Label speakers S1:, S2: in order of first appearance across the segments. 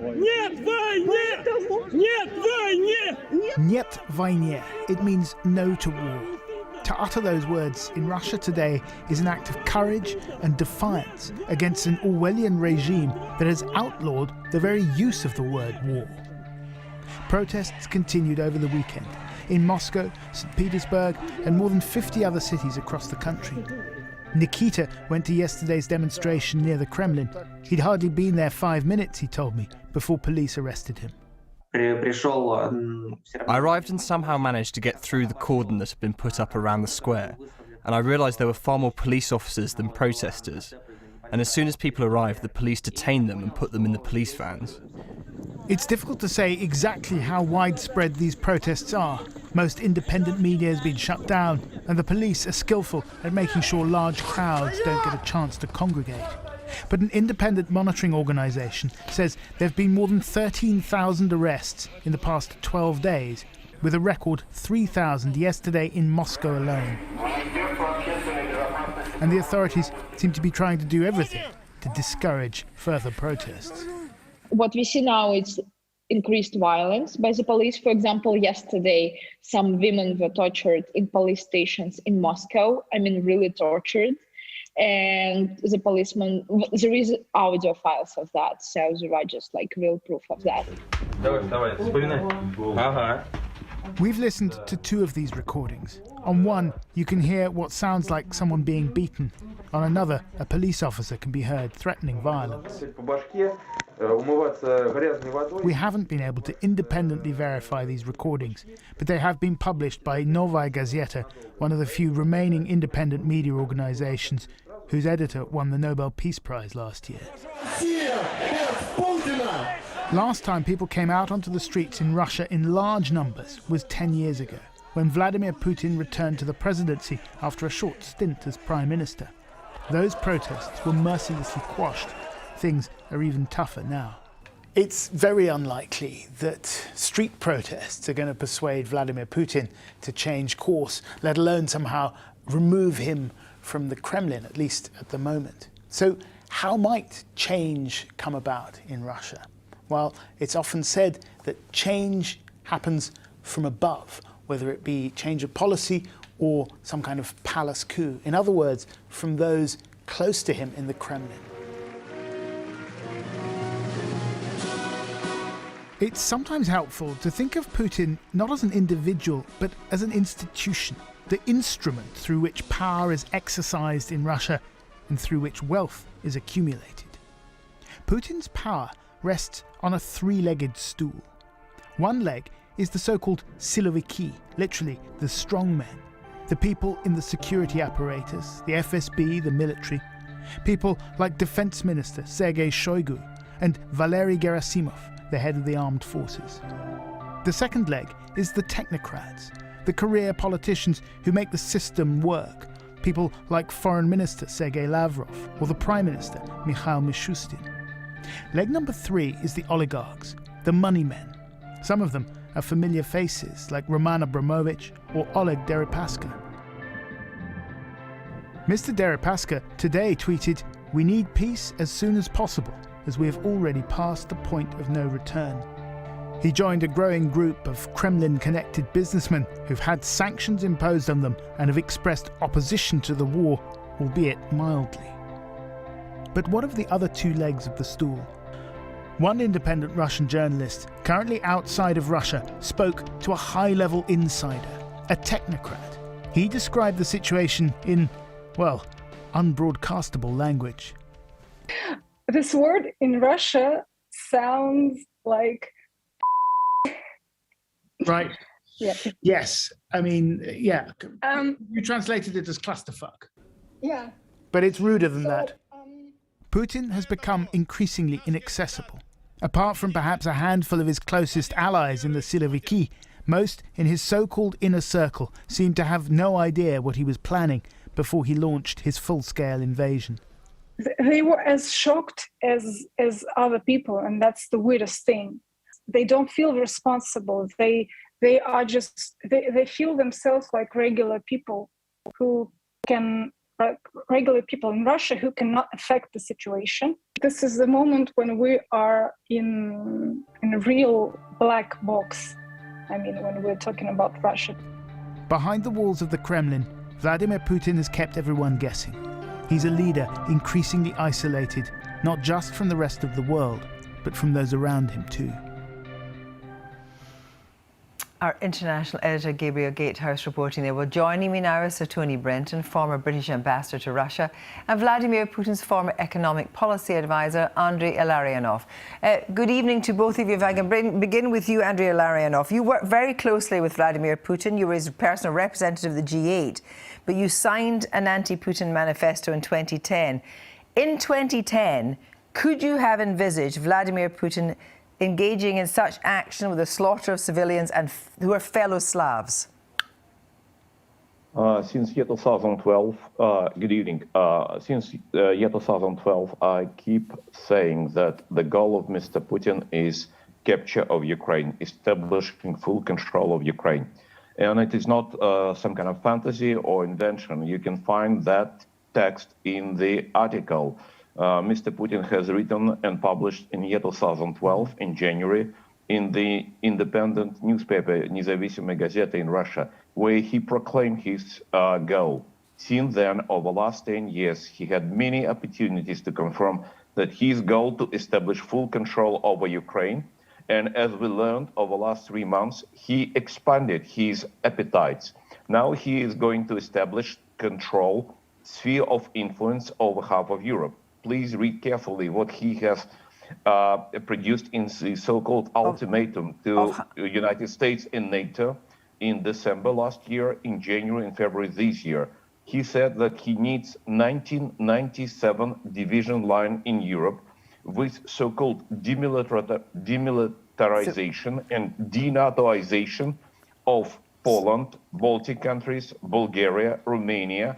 S1: Нет войне! Нет войне!
S2: Нет войне. It means no to war. To utter those words in Russia today is an act of courage and defiance against an Orwellian regime that has outlawed the very use of the word war. Protests continued over the weekend in Moscow, St. Petersburg, and more than 50 other cities across the country. Nikita went to yesterday's demonstration near the Kremlin. He'd hardly been there 5 minutes, he told me, before police arrested him.
S3: I arrived and somehow managed to get through the cordon that had been put up around the square, and I realised there were far more police officers than protesters. And as soon as people arrived, the police detained them and put them in the police vans.
S2: It's difficult to say exactly how widespread these protests are. Most independent media has been shut down, and the police are skillful at making sure large crowds don't get a chance to congregate. But an independent monitoring organisation says there have been more than 13,000 arrests in the past 12 days, with a record 3,000 yesterday in Moscow alone. And the authorities seem to be trying to do everything to discourage further protests.
S4: What we see now is increased violence by the police. For example, yesterday, some women were tortured in police stations in Moscow. I mean, really tortured. And the policeman, there is audio files of that, so there are just like real proof of that.
S2: We've listened to two of these recordings. On one, you can hear what sounds like someone being beaten. On another, a police officer can be heard threatening violence. We haven't been able to independently verify these recordings, but they have been published by Novaya Gazeta, one of the few remaining independent media organizations whose editor won the Nobel Peace Prize last year. Last time people came out onto the streets in Russia in large numbers was 10 years ago, when Vladimir Putin returned to the presidency after a short stint as prime minister. Those protests were mercilessly quashed. Things are even tougher now. It's very unlikely that street protests are going to persuade Vladimir Putin to change course, let alone somehow remove him from the Kremlin, at least at the moment. So how might change come about in Russia? Well, it's often said that change happens from above, whether it be change of policy or some kind of palace coup. In other words, from those close to him in the Kremlin. It's sometimes helpful to think of Putin not as an individual, but as an institution, the instrument through which power is exercised in Russia and through which wealth is accumulated. Putin's power rests on a three-legged stool. One leg is the so-called siloviki, literally the strongmen, the people in the security apparatus, the FSB, the military, people like Defense Minister Sergei Shoigu and Valery Gerasimov, the head of the armed forces. The second leg is the technocrats, the career politicians who make the system work, people like Foreign Minister Sergei Lavrov or the Prime Minister Mikhail Mishustin. Leg number 3 is the oligarchs, the money men. Some of them are familiar faces like Roman Abramovich or Oleg Deripaska. Mr. Deripaska today tweeted, "We need peace as soon as possible, as we have already passed the point of no return." He joined a growing group of Kremlin-connected businessmen who've had sanctions imposed on them and have expressed opposition to the war, albeit mildly. But what of the other two legs of the stool? One independent Russian journalist, currently outside of Russia, spoke to a high-level insider, a technocrat. He described the situation in, well, unbroadcastable language.
S5: This word in Russia sounds like...
S2: Right.
S5: Yeah.
S2: Yes. I mean, yeah. You translated it as clusterfuck.
S5: Yeah.
S2: But it's ruder than that. Putin has become increasingly inaccessible. Apart from perhaps a handful of his closest allies in the Siloviki, most in his so-called inner circle seemed to have no idea what he was planning before he launched his full-scale invasion.
S5: They were as shocked as other people, and that's the weirdest thing. They don't feel responsible. They are just, they feel themselves like regular people who can regular people in Russia who cannot affect the situation. This is the moment when we are in a real black box. I mean, when we're talking about Russia.
S2: Behind the walls of the Kremlin, Vladimir Putin has kept everyone guessing. He's a leader increasingly isolated, not just from the rest of the world, but from those around him too.
S6: Our international editor, Gabriel Gatehouse, reporting there. Well, joining me now is Sir Tony Brenton, former British ambassador to Russia, and Vladimir Putin's former economic policy advisor, Andrei Illarionov. Good evening to both of you. If I can begin with you, Andrei Illarionov. You worked very closely with Vladimir Putin. You were his personal representative of the G8, but you signed an anti-Putin manifesto in 2010. In 2010, could you have envisaged Vladimir Putin engaging in such action with the slaughter of civilians and who are fellow Slavs?
S7: Since year 2012, good evening. Since year 2012, I keep saying that the goal of Mr. Putin is capture of Ukraine, establishing full control of Ukraine. And it is not some kind of fantasy or invention. You can find that text in the article Mr. Putin has written and published in year 2012, in January, in the independent newspaper Независимая газета in Russia, where he proclaimed his goal. Since then, over the last 10 years, he had many opportunities to confirm that his goal to establish full control over Ukraine. And as we learned over the last 3 months, he expanded his appetites. Now he is going to establish control, sphere of influence over half of Europe. Please read carefully what he has produced in the so-called ultimatum to the United States and NATO in December last year, in January and February this year. He said that he needs 1997 division line in Europe with so-called demilitarization and denatoization of Poland, Baltic countries, Bulgaria, Romania.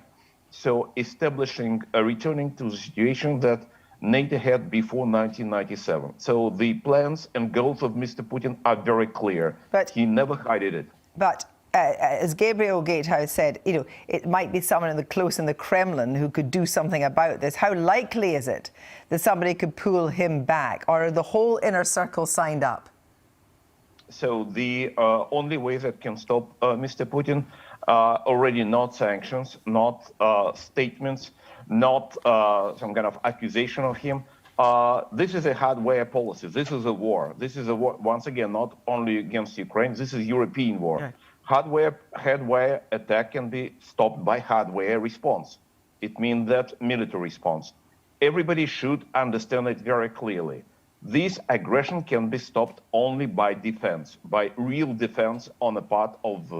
S7: So establishing, returning to the situation that NATO had before 1997. So the plans and goals of Mr. Putin are very clear. But he never hid it.
S6: But as Gabriel Gatehouse said, you know, it might be someone close in the Kremlin who could do something about this. How likely is it that somebody could pull him back, or are the whole inner circle signed up?
S7: So the only way that can stop Mr. Putin already not sanctions, not statements, not some kind of accusation of him. This is a hardware policy. This is a war. This is a war, once again, not only against Ukraine. This is European war. Yeah. Hardware attack can be stopped by hardware response. It means that military response. Everybody should understand it very clearly. This aggression can be stopped only by defense, by real defense on the part of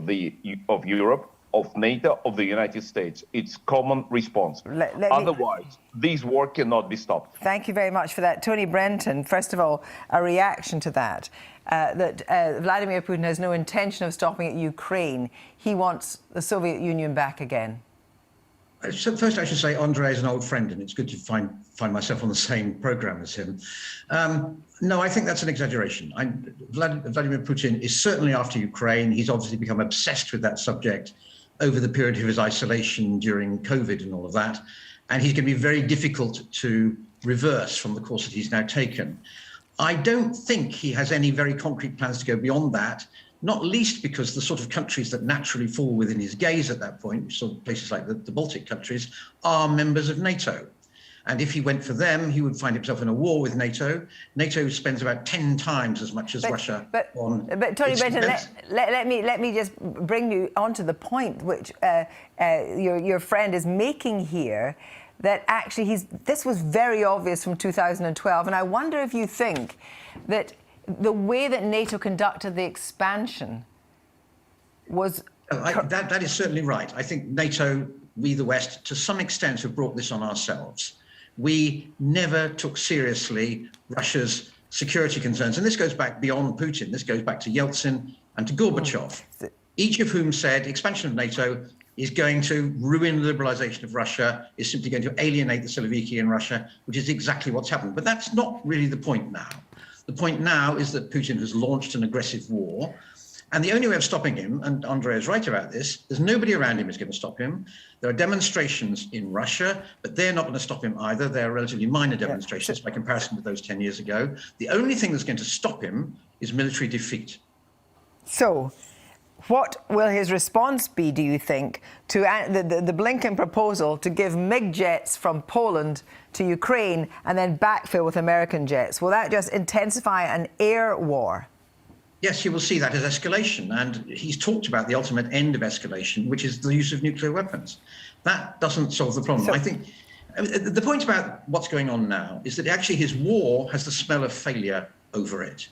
S7: Europe, of NATO, of the United States. It's common response. Otherwise, this war cannot be stopped.
S6: Thank you very much for that. Tony Brenton, first of all, a reaction to that, Vladimir Putin has no intention of stopping at Ukraine. He wants the Soviet Union back again.
S8: So first, I should say Andrei is an old friend, and it's good to find myself on the same program as him. No, I think that's an exaggeration. Vladimir Putin is certainly after Ukraine. He's obviously become obsessed with that subject over the period of his isolation during COVID and all of that. And he's going to be very difficult to reverse from the course that he's now taken. I don't think he has any very concrete plans to go beyond that, not least because the sort of countries that naturally fall within his gaze at that point, so places like the Baltic countries, are members of NATO. And if he went for them, he would find himself in a war with NATO. NATO spends about 10 times as much as Russia on...
S6: But Tony Brenton, let me just bring you onto the point which your friend is making here, that actually this was very obvious from 2012. And I wonder if you think that the way that NATO conducted the expansion was...
S8: That is certainly right. I think NATO, we the West, to some extent have brought this on ourselves. We never took seriously Russia's security concerns. And this goes back beyond Putin. This goes back to Yeltsin and to Gorbachev, each of whom said expansion of NATO is going to ruin the liberalization of Russia, is simply going to alienate the Siloviki in Russia, which is exactly what's happened. But that's not really the point now. The point now is that Putin has launched an aggressive war. And the only way of stopping him, and Andrei is right about this, there's nobody around him who's going to stop him. There are demonstrations in Russia, but they're not going to stop him either. They're relatively minor demonstrations by comparison with those 10 years ago. The only thing that's going to stop him is military defeat.
S6: So, what will his response be, do you think, to the Blinken proposal to give MiG jets from Poland to Ukraine and then backfill with American jets? Will that just intensify an air war?
S8: Yes, you will see that as escalation. And he's talked about the ultimate end of escalation, which is the use of nuclear weapons. That doesn't solve the problem. I think the point about what's going on now is that actually his war has the smell of failure over it.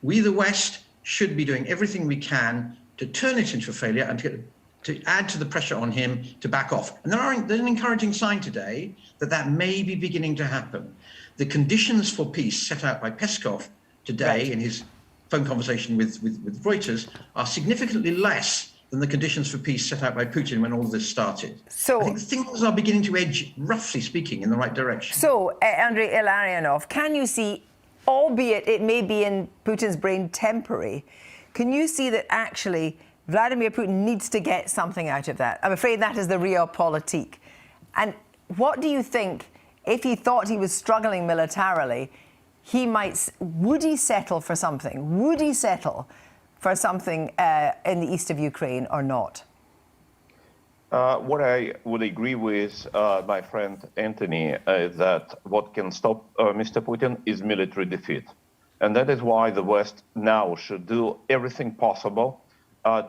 S8: We, the West, should be doing everything we can to turn it into a failure and to add to the pressure on him to back off. And there's an encouraging sign today that may be beginning to happen. The conditions for peace set out by Peskov today in his phone conversation with Reuters are significantly less than the conditions for peace set out by Putin when all of this started. So I think things are beginning to edge, roughly speaking, in the right direction.
S6: So, Andrei Illarionov, can you see, albeit it may be in Putin's brain temporary, can you see that actually Vladimir Putin needs to get something out of that? I'm afraid that is the realpolitik. And what do you think, if he thought he was struggling militarily, would he settle for something? Would he settle for something in the east of Ukraine or not?
S7: What I would agree with my friend Anthony is that what can stop Mr. Putin is military defeat. And that is why the West now should do everything possible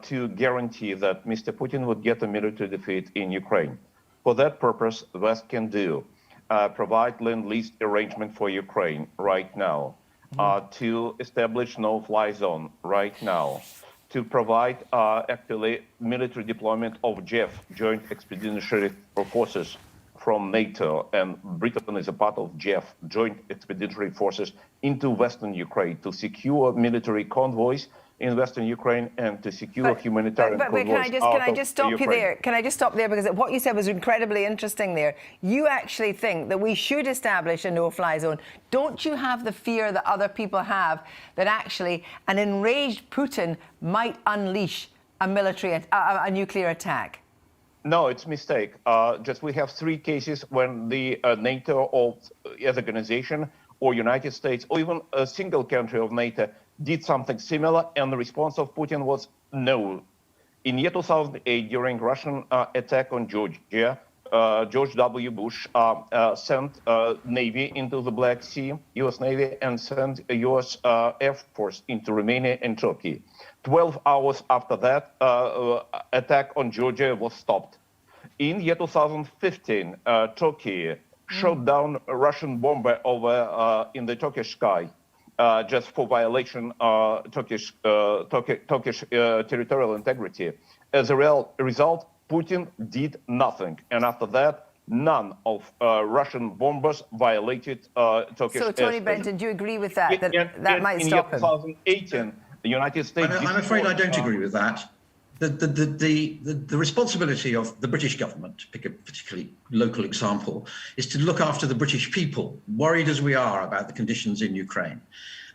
S7: to guarantee that Mr. Putin would get a military defeat in Ukraine. For that purpose, the West can provide Lend-Lease arrangement for Ukraine right now, to establish no-fly zone right now, to provide actually military deployment of JEF, Joint Expeditionary Forces from NATO, and Britain is a part of JEF, Joint Expeditionary Forces, into Western Ukraine to secure military convoys in Western Ukraine and to secure humanitarian convoys.
S6: Can I just stop you there? Can I just stop there? Because what you said was incredibly interesting there. You actually think that we should establish a no-fly zone. Don't you have the fear that other people have that actually an enraged Putin might unleash a nuclear attack?
S7: No, it's a mistake. Just we have 3 cases when the NATO as organization or United States or even a single country of NATO did something similar, and the response of Putin was no. In year 2008, during Russian attack on Georgia, George W. Bush sent Navy into the Black Sea, U.S. Navy, and sent a U.S. Air Force into Romania and Turkey. 12 hours after that, attack on Georgia was stopped. In year 2015, Turkey shot down a Russian bomber over in the Turkish sky. Just for violation Turkish territorial integrity. As a result, Putin did nothing. And after that, none of Russian bombers violated Turkish airspace.
S6: So, Tony Brenton, do you agree with that? That might stop him?
S7: In 2018, the United States...
S8: I'm afraid I don't agree with that. The responsibility of the British government, to pick a particularly local example, is to look after the British people, worried as we are about the conditions in Ukraine.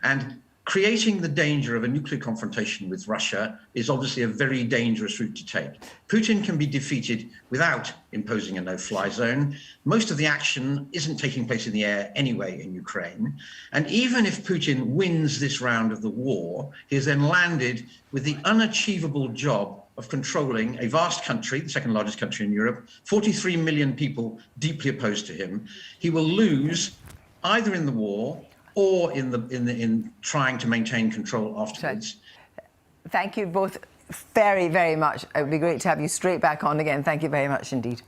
S8: And creating the danger of a nuclear confrontation with Russia is obviously a very dangerous route to take. Putin can be defeated without imposing a no-fly zone. Most of the action isn't taking place in the air anyway in Ukraine. And even if Putin wins this round of the war, he has then landed with the unachievable job of controlling a vast country, the second largest country in Europe, 43 million people deeply opposed to him. He will lose either in the war or in trying to maintain control afterwards.
S6: Thank you both very, very much. It would be great to have you straight back on again. Thank you very much indeed.